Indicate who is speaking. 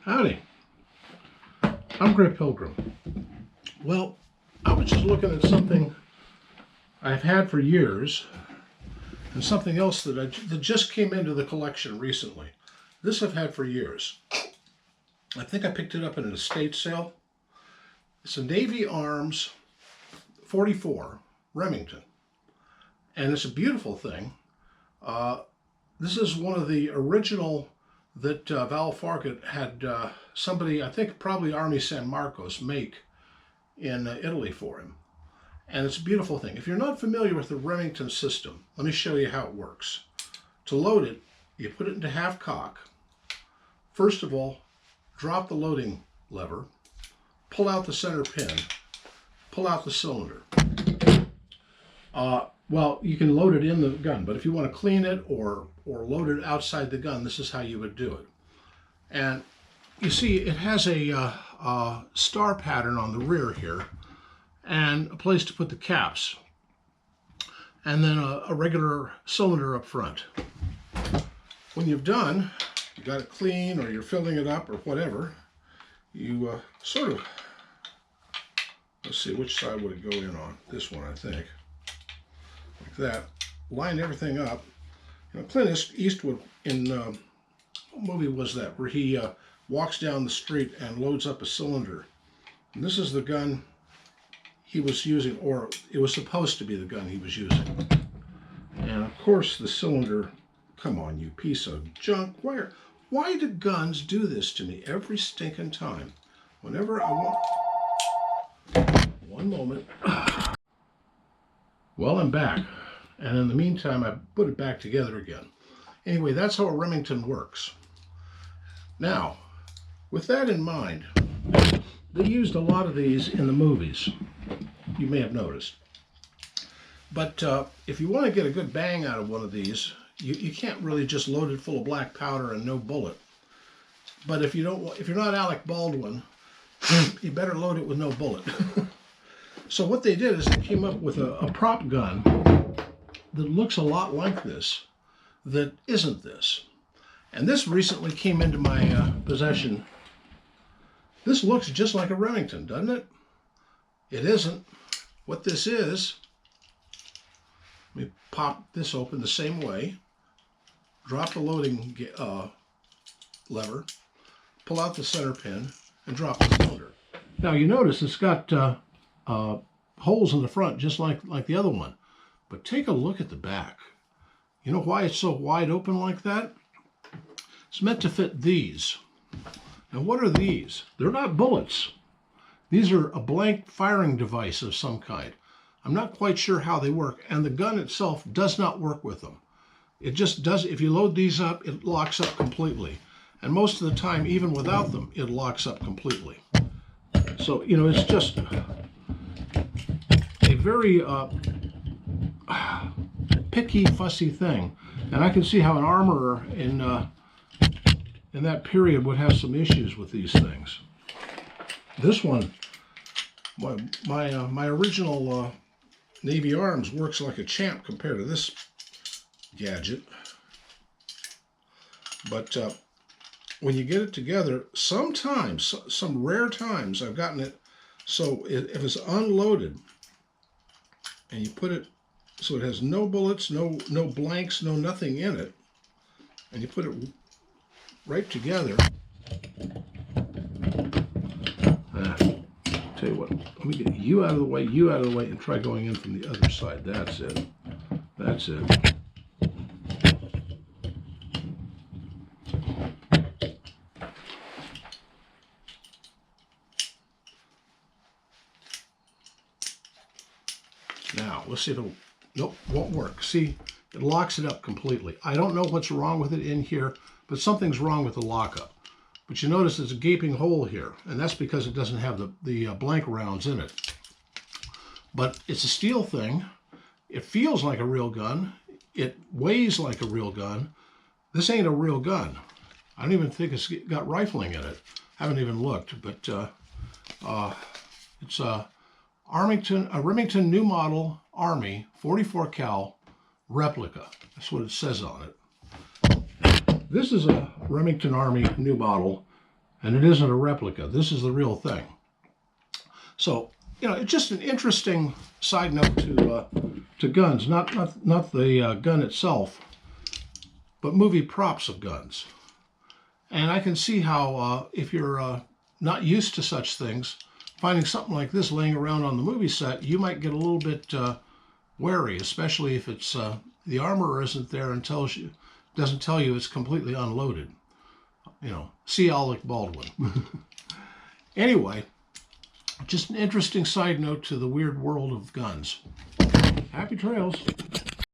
Speaker 1: Howdy, I'm Grey Pilgrim. Well, I was just looking at something I've had for years and something else that just came into the collection recently. This I've had for years. I think I picked it up in an estate sale. It's a Navy Arms 44 Remington, and it's a beautiful thing. This is one of the original that Val Farquhar had somebody, I think probably Army San Marcos, make in Italy for him. And it's a beautiful thing. If you're not familiar with the Remington system, let me show you how it works. To load it, you put it into half cock. First of all, drop the loading lever, pull out the center pin, pull out the cylinder. Well, you can load it in the gun, but if you want to clean it or load it outside the gun, this is how you would do it. And you see it has a star pattern on the rear here and a place to put the caps, and then a regular cylinder up front. When you've done, you got it clean or you're filling it up or whatever, you sort of, let's see, which side would it go in on? This one, I think. Like that. Line everything up. You know, Clint Eastwood in, what movie was that, where he walks down the street and loads up a cylinder. And this is the gun he was using, or it was supposed to be the gun he was using. And of course the cylinder, come on you piece of junk, why do guns do this to me every stinking time? Whenever I want, one moment. Well, I'm back, and in the meantime I put it back together again. Anyway, that's how a Remington works. Now, with that in mind, they used a lot of these in the movies, you may have noticed. But if you want to get a good bang out of one of these, you can't really just load it full of black powder and no bullet. But if you're not Alec Baldwin, you better load it with no bullet. So what they did is they came up with a prop gun that looks a lot like this, that isn't this. And this recently came into my possession. This looks just like a Remington, doesn't it? It isn't. What this is, let me pop this open the same way, drop the loading lever, pull out the center pin, and drop the cylinder. Now you notice it's got holes in the front just like the other one. But take a look at the back. You know why it's so wide open like that? It's meant to fit these. And what are these? They're not bullets. These are a blank firing device of some kind. I'm not quite sure how they work, and the gun itself does not work with them. It just does, if you load these up, it locks up completely. And most of the time, even without them, it locks up completely. So, you know, it's just a very picky, fussy thing. And I can see how an armorer in that period would have some issues with these things. This one, my original Navy Arms works like a champ compared to this gadget. But when you get it together, sometimes, some rare times, I've gotten it so if it's unloaded and you put it so it has no bullets, no blanks, no nothing in it, and you put it right together. Tell you what, let me get you out of the way, and try going in from the other side. That's it. That's it. Now, let's see if it'll, nope, won't work. See, it locks it up completely. I don't know what's wrong with it in here, but something's wrong with the lockup. But you notice there's a gaping hole here, and that's because it doesn't have the blank rounds in it. But it's a steel thing. It feels like a real gun. It weighs like a real gun. This ain't a real gun. I don't even think it's got rifling in it. I haven't even looked, but it's a Remington New Model Army 44 cal replica. That's what it says on it. This is a Remington Army New Model And it isn't a replica. This is the real thing. So, you know, it's just an interesting side note to guns. Not the gun itself, but movie props of guns. And I can see how if you're not used to such things, finding something like this laying around on the movie set, you might get a little bit wary, especially if it's the armorer isn't there and doesn't tell you it's completely unloaded. You know, see Alec Baldwin. Anyway, just an interesting side note to the weird world of guns. Happy trails.